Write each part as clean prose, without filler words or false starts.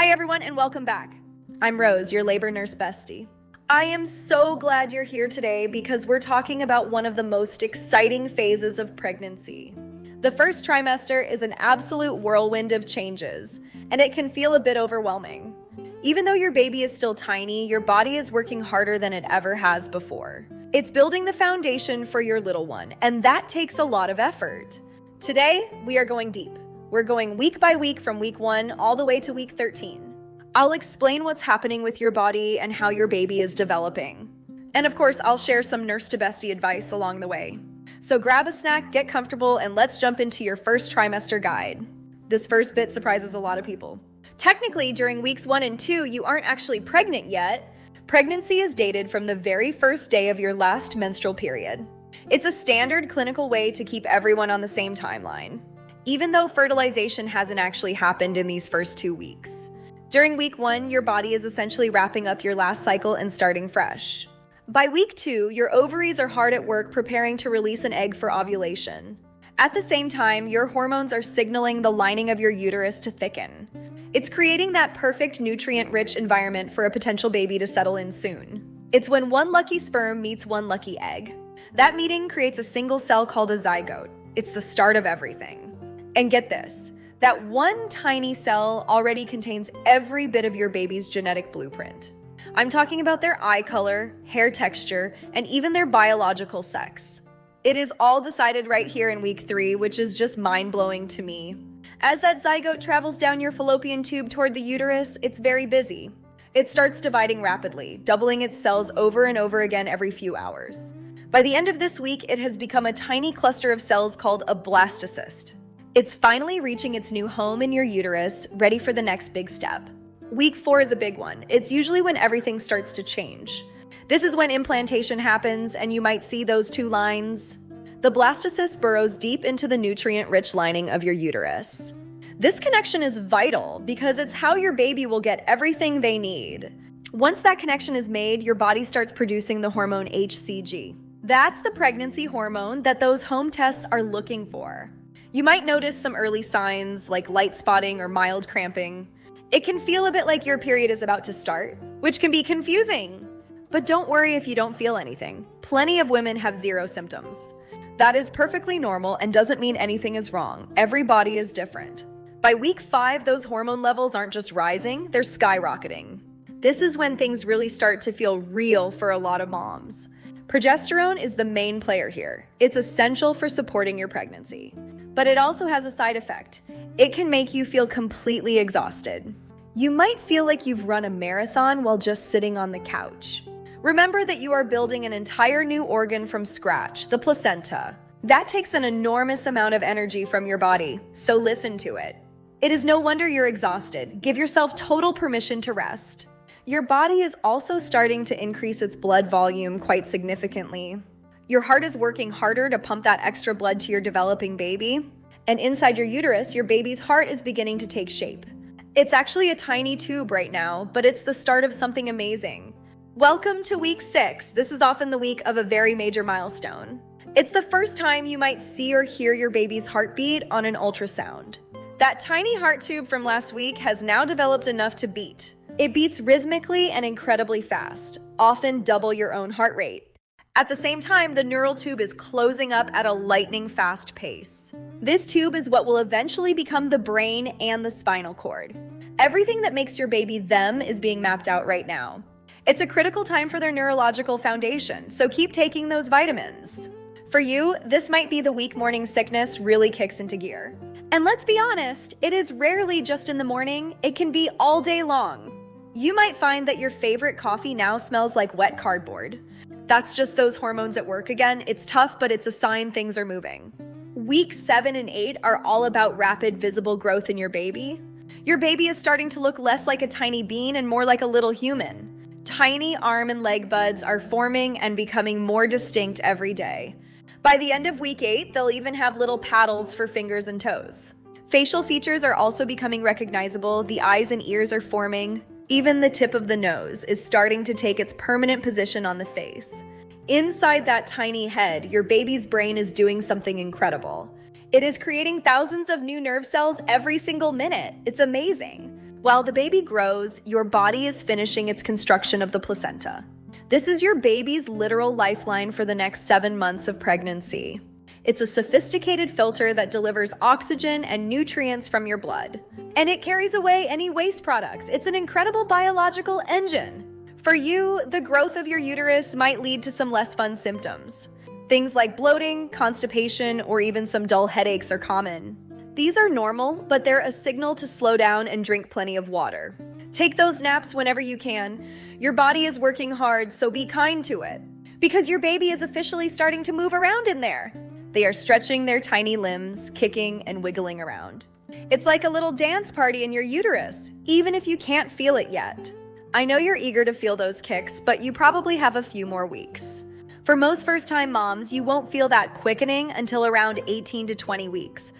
Hi everyone and welcome back. I'm Rose, your labor nurse bestie. I am so glad you're here today because we're talking about one of the most exciting phases of pregnancy. The first trimester is an absolute whirlwind of changes, and it can feel a bit overwhelming. Even though your baby is still tiny, your body is working harder than it ever has before. It's building the foundation for your little one, and that takes a lot of effort. Today, we are going deep. We're going week by week from week 1 all the way to week 13. I'll explain what's happening with your body and how your baby is developing. And of course, I'll share some nurse to bestie advice along the way. So grab a snack, get comfortable, and let's jump into your first trimester guide. This first bit surprises a lot of people. Technically, during weeks 1 and 2, you aren't actually pregnant yet. Pregnancy is dated from the very first day of your last menstrual period. It's a standard clinical way to keep everyone on the same timeline, even though fertilization hasn't actually happened in these first 2 weeks. During week 1, your body is essentially wrapping up your last cycle and starting fresh. By week 2, your ovaries are hard at work preparing to release an egg for ovulation. At the same time, your hormones are signaling the lining of your uterus to thicken. It's creating that perfect nutrient-rich environment for a potential baby to settle in soon. It's when one lucky sperm meets one lucky egg. That meeting creates a single cell called a zygote. It's the start of everything. And get this, that one tiny cell already contains every bit of your baby's genetic blueprint. I'm talking about their eye color, hair texture, and even their biological sex. It is all decided right here in week 3, which is just mind-blowing to me. As that zygote travels down your fallopian tube toward the uterus, it's very busy. It starts dividing rapidly, doubling its cells over and over again every few hours. By the end of this week, it has become a tiny cluster of cells called a blastocyst. It's finally reaching its new home in your uterus, ready for the next big step. Week 4 is a big one. It's usually when everything starts to change. This is when implantation happens, and you might see those 2 lines. The blastocyst burrows deep into the nutrient-rich lining of your uterus. This connection is vital because it's how your baby will get everything they need. Once that connection is made, your body starts producing the hormone HCG. That's the pregnancy hormone that those home tests are looking for. You might notice some early signs like light spotting or mild cramping. It can feel a bit like your period is about to start, which can be confusing. But don't worry if you don't feel anything. Plenty of women have 0 symptoms. That is perfectly normal and doesn't mean anything is wrong. Every body is different. By week 5, those hormone levels aren't just rising, they're skyrocketing. This is when things really start to feel real for a lot of moms. Progesterone is the main player here. It's essential for supporting your pregnancy. But it also has a side effect. It can make you feel completely exhausted. You might feel like you've run a marathon while just sitting on the couch. Remember that you are building an entire new organ from scratch, the placenta. That takes an enormous amount of energy from your body, so listen to it. It is no wonder you're exhausted. Give yourself total permission to rest. Your body is also starting to increase its blood volume quite significantly. Your heart is working harder to pump that extra blood to your developing baby. And inside your uterus, your baby's heart is beginning to take shape. It's actually a tiny tube right now, but it's the start of something amazing. Welcome to week 6. This is often the week of a very major milestone. It's the first time you might see or hear your baby's heartbeat on an ultrasound. That tiny heart tube from last week has now developed enough to beat. It beats rhythmically and incredibly fast, often double your own heart rate. At the same time, the neural tube is closing up at a lightning-fast pace. This tube is what will eventually become the brain and the spinal cord. Everything that makes your baby them is being mapped out right now. It's a critical time for their neurological foundation, so keep taking those vitamins. For you, this might be the week morning sickness really kicks into gear. And let's be honest, it is rarely just in the morning, it can be all day long. You might find that your favorite coffee now smells like wet cardboard. That's just those hormones at work again. It's tough, but it's a sign things are moving. Weeks 7 and 8 are all about rapid, visible growth in your baby. Your baby is starting to look less like a tiny bean and more like a little human. Tiny arm and leg buds are forming and becoming more distinct every day. By the end of week 8, they'll even have little paddles for fingers and toes. Facial features are also becoming recognizable. The eyes and ears are forming. Even the tip of the nose is starting to take its permanent position on the face. Inside that tiny head, your baby's brain is doing something incredible. It is creating thousands of new nerve cells every single minute. It's amazing. While the baby grows, your body is finishing its construction of the placenta. This is your baby's literal lifeline for the next 7 months of pregnancy. It's a sophisticated filter that delivers oxygen and nutrients from your blood. And it carries away any waste products. It's an incredible biological engine. For you, the growth of your uterus might lead to some less fun symptoms. Things like bloating, constipation, or even some dull headaches are common. These are normal, but they're a signal to slow down and drink plenty of water. Take those naps whenever you can. Your body is working hard, so be kind to it. Because your baby is officially starting to move around in there. They are stretching their tiny limbs, kicking and wiggling around. It's like a little dance party in your uterus, even if you can't feel it yet. I know you're eager to feel those kicks, but you probably have a few more weeks. For most first-time moms, you won't feel that quickening until around 18 to 20 weeks.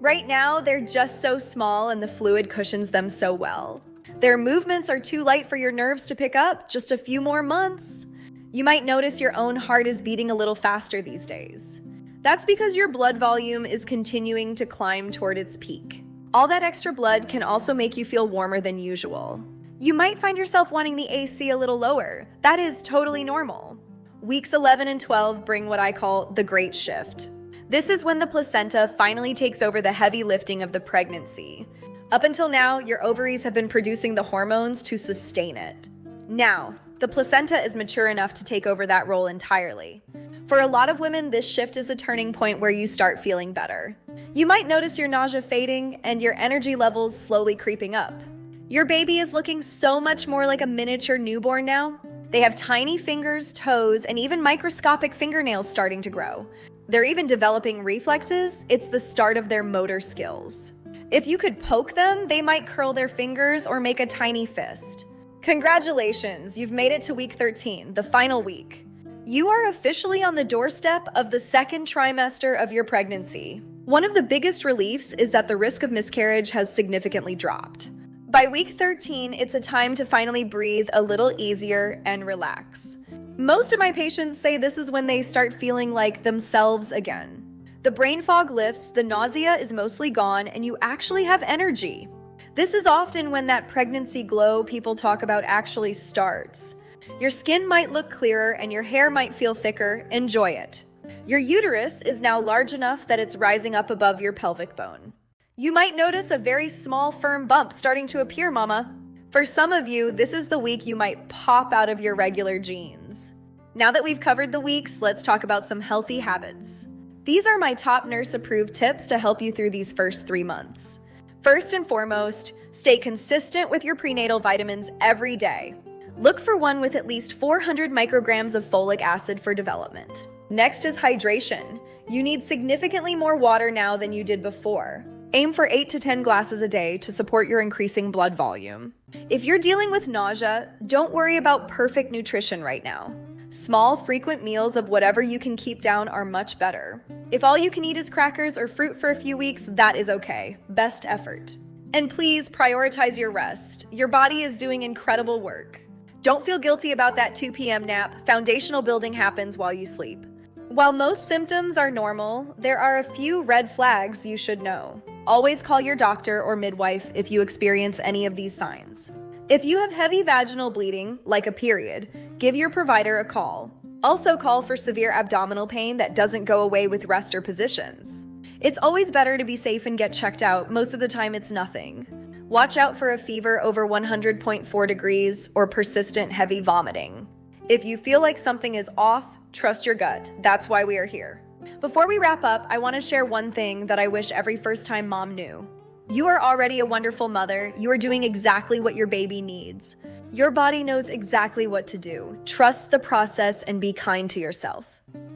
Right now, they're just so small and the fluid cushions them so well. Their movements are too light for your nerves to pick up. Just a few more months. You might notice your own heart is beating a little faster these days. That's because your blood volume is continuing to climb toward its peak. All that extra blood can also make you feel warmer than usual. You might find yourself wanting the AC a little lower. That is totally normal. Weeks 11 and 12 bring what I call the great shift. This is when the placenta finally takes over the heavy lifting of the pregnancy. Up until now, your ovaries have been producing the hormones to sustain it. Now, the placenta is mature enough to take over that role entirely. For a lot of women, this shift is a turning point where you start feeling better. You might notice your nausea fading and your energy levels slowly creeping up. Your baby is looking so much more like a miniature newborn now. They have tiny fingers, toes, and even microscopic fingernails starting to grow. They're even developing reflexes. It's the start of their motor skills. If you could poke them, they might curl their fingers or make a tiny fist. Congratulations, you've made it to week 13, the final week. You are officially on the doorstep of the second trimester of your pregnancy. One of the biggest reliefs is that the risk of miscarriage has significantly dropped. By week 13, it's a time to finally breathe a little easier and relax. Most of my patients say this is when they start feeling like themselves again. The brain fog lifts, the nausea is mostly gone, and you actually have energy. This is often when that pregnancy glow people talk about actually starts. Your skin might look clearer and your hair might feel thicker. Enjoy it. Your uterus is now large enough that it's rising up above your pelvic bone. You might notice a very small, firm bump starting to appear, mama. For some of you, this is the week you might pop out of your regular jeans. Now that we've covered the weeks, let's talk about some healthy habits. These are my top nurse-approved tips to help you through these first 3 months. First and foremost, stay consistent with your prenatal vitamins every day. Look for one with at least 400 micrograms of folic acid for development. Next is hydration. You need significantly more water now than you did before. Aim for 8 to 10 glasses a day to support your increasing blood volume. If you're dealing with nausea, don't worry about perfect nutrition right now. Small, frequent meals of whatever you can keep down are much better. If all you can eat is crackers or fruit for a few weeks, that is okay. Best effort. And please prioritize your rest. Your body is doing incredible work. Don't feel guilty about that 2 p.m. nap. Foundational building happens while you sleep. While most symptoms are normal, there are a few red flags you should know. Always call your doctor or midwife if you experience any of these signs. If you have heavy vaginal bleeding, like a period, give your provider a call. Also call for severe abdominal pain that doesn't go away with rest or positions. It's always better to be safe and get checked out. Most of the time it's nothing. Watch out for a fever over 100.4 degrees or persistent heavy vomiting. If you feel like something is off, trust your gut. That's why we are here. Before we wrap up, I want to share one thing that I wish every first-time mom knew. You are already a wonderful mother. You are doing exactly what your baby needs. Your body knows exactly what to do. Trust the process and be kind to yourself.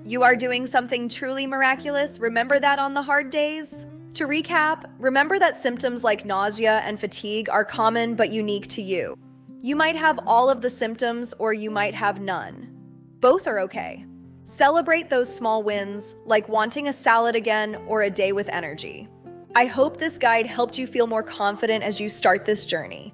You are doing something truly miraculous. Remember that on the hard days. To recap, remember that symptoms like nausea and fatigue are common but unique to you. You might have all of the symptoms or you might have none. Both are okay. Celebrate those small wins, like wanting a salad again or a day with energy. I hope this guide helped you feel more confident as you start this journey.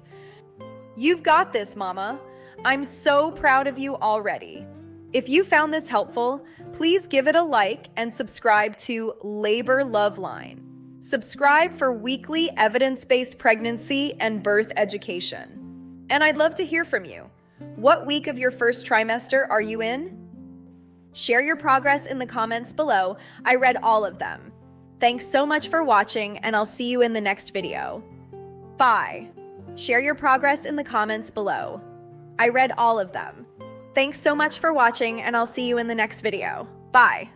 You've got this, mama. I'm so proud of you already. If you found this helpful, please give it a like and subscribe to Labor Love Line. Subscribe for weekly evidence-based pregnancy and birth education. And I'd love to hear from you. What week of your first trimester are you in? Share your progress in the comments below. I read all of them. Thanks so much for watching, and I'll see you in the next video. Bye. Share your progress in the comments below. I read all of them. Thanks so much for watching, and I'll see you in the next video. Bye.